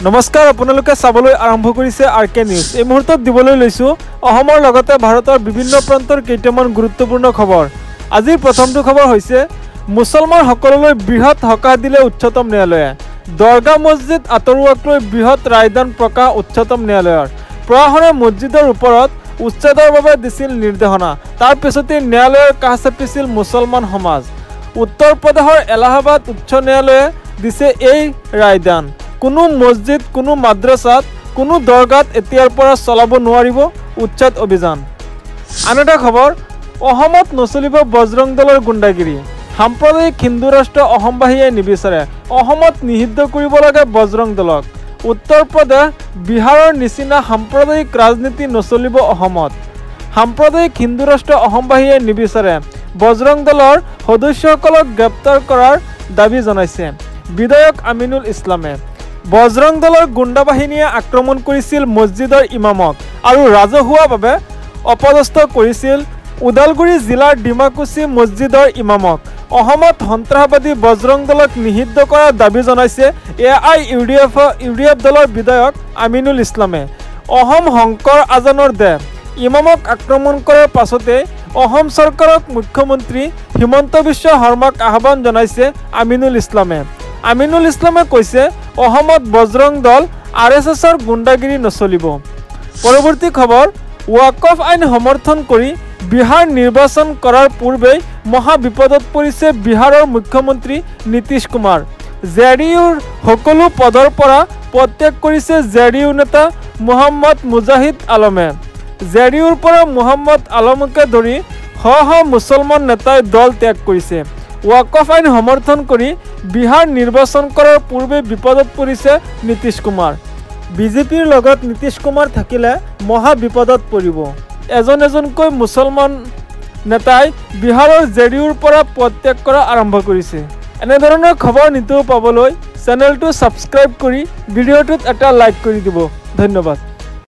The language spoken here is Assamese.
নমস্কাৰ আপোনালোকে চাবলৈ আৰম্ভ কৰিছে আৰকে নিউজ। এই মুহূৰ্তত দিবলৈ লৈছো অসমৰ লগতে ভাৰতৰ বিভিন্ন প্ৰান্তৰ কেইটামান গুৰুত্বপূৰ্ণ খবৰ। আজিৰ প্ৰথমটো খবৰ হৈছে মুছলমান সকললৈ বৃহৎ সকাহ দিলে উচ্চতম ন্যায়ালয়ে। দৰগাহ মছজিদ আঁতৰোৱাক লৈ বৃহৎ ৰায়দান প্ৰকাশ উচ্চতম ন্যায়ালয়ৰ। প্ৰশাসনে মছজিদৰ ওপৰত উচ্ছেদৰ বাবে দিছিল নিৰ্দেশনা। তাৰ পিছতে ন্যায়ালয়ৰ কাষ চাপিছিল মুছলমান সমাজ। উত্তৰ প্ৰদেশৰ এলাহাবাদ উচ্চ ন্যায়ালয়ে দিছে এই ৰায়দান। কোনো মছজিদ, কোনো মাদ্ৰাছাত, কোনো দৰগাত এতিয়াৰ পৰা চলাব নোৱাৰিব উচ্ছেদ অভিযান। আন এটা খবৰ, অসমত নচলিব বজৰং দলৰ গুণ্ডাগিৰি। সাম্প্ৰদায়িক হিন্দু ৰাষ্ট্ৰ অসমবাসীয়ে নিবিচাৰে। অসমত নিষিদ্ধ কৰিব লাগে বজৰং দলক। উত্তৰ প্ৰদেশ, বিহাৰৰ নিচিনা সাম্প্ৰদায়িক ৰাজনীতি নচলিব অসমত। সাম্প্ৰদায়িক হিন্দু ৰাষ্ট্ৰ অসমবাসীয়ে নিবিচাৰে। বজৰং দলৰ সদস্যসকলক গ্ৰেপ্তাৰ কৰাৰ দাবী জনাইছে বিধায়ক আমিনুল ইছলামে। বজৰং দলৰ গুণ্ডা বাহিনীয়ে আক্ৰমণ কৰিছিল মছজিদৰ ইমামক আৰু ৰাজহুৱাভাৱে অপদস্থ কৰিছিল ওদালগুৰি জিলাৰ ডিমাকুচি মছজিদৰ ইমামক। অসমত সন্ত্ৰাসবাদী বজৰং দলক নিষিদ্ধ কৰাৰ দাবী জনাইছে AIUDF দলৰ বিধায়ক আমিনুল ইছলামে। অসম শংকৰ আজানৰ দেশ। ইমামক আক্ৰমণ কৰাৰ পাছতে অসম চৰকাৰক মুখ্যমন্ত্ৰী হিমন্ত বিশ্ব শৰ্মাক আহ্বান জনাইছে আমিনুল ইছলামে। আমিনুল ইছলামে কৈছে অসমত বজৰং দল RSSৰ গুণ্ডাগিৰি নচলিব। পৰৱৰ্তী খবৰ, ৱাকফ আইন সমৰ্থন কৰি বিহাৰ নিৰ্বাচন কৰাৰ পূৰ্বেই মহা বিপদত পৰিছে বিহাৰৰ মুখ্যমন্ত্ৰী নীতিশ কুমাৰ। JDUৰ সকলো পদৰ পৰা পদত্যাগ কৰিছে JDU নেতা মহম্মদ মুজাহিদ আলমে। JDUৰ পৰা মহম্মদ আলমকে ধৰি শ মুছলমান নেতাই দল ত্যাগ কৰিছে। ৱাকফ আইন সমৰ্থন কৰি বিহাৰ নিৰ্বাচন কৰাৰ পূৰ্বে বিপদত পৰিছে নীতিশ কুমাৰ। বিজেপিৰ লগত নীতিশ কুমাৰ থাকিলে মহা বিপদত পৰিব। এজনকৈ মুছলমান নেতাই বিহাৰৰ JDUৰ পৰা পদত্যাগ কৰা আৰম্ভ কৰিছে। এনেধৰণৰ খবৰ নিতৌ পাবলৈ চেনেলটো ছাবস্ক্ৰাইব কৰি ভিডিঅ'টোত এটা লাইক কৰি দিব। ধন্যবাদ।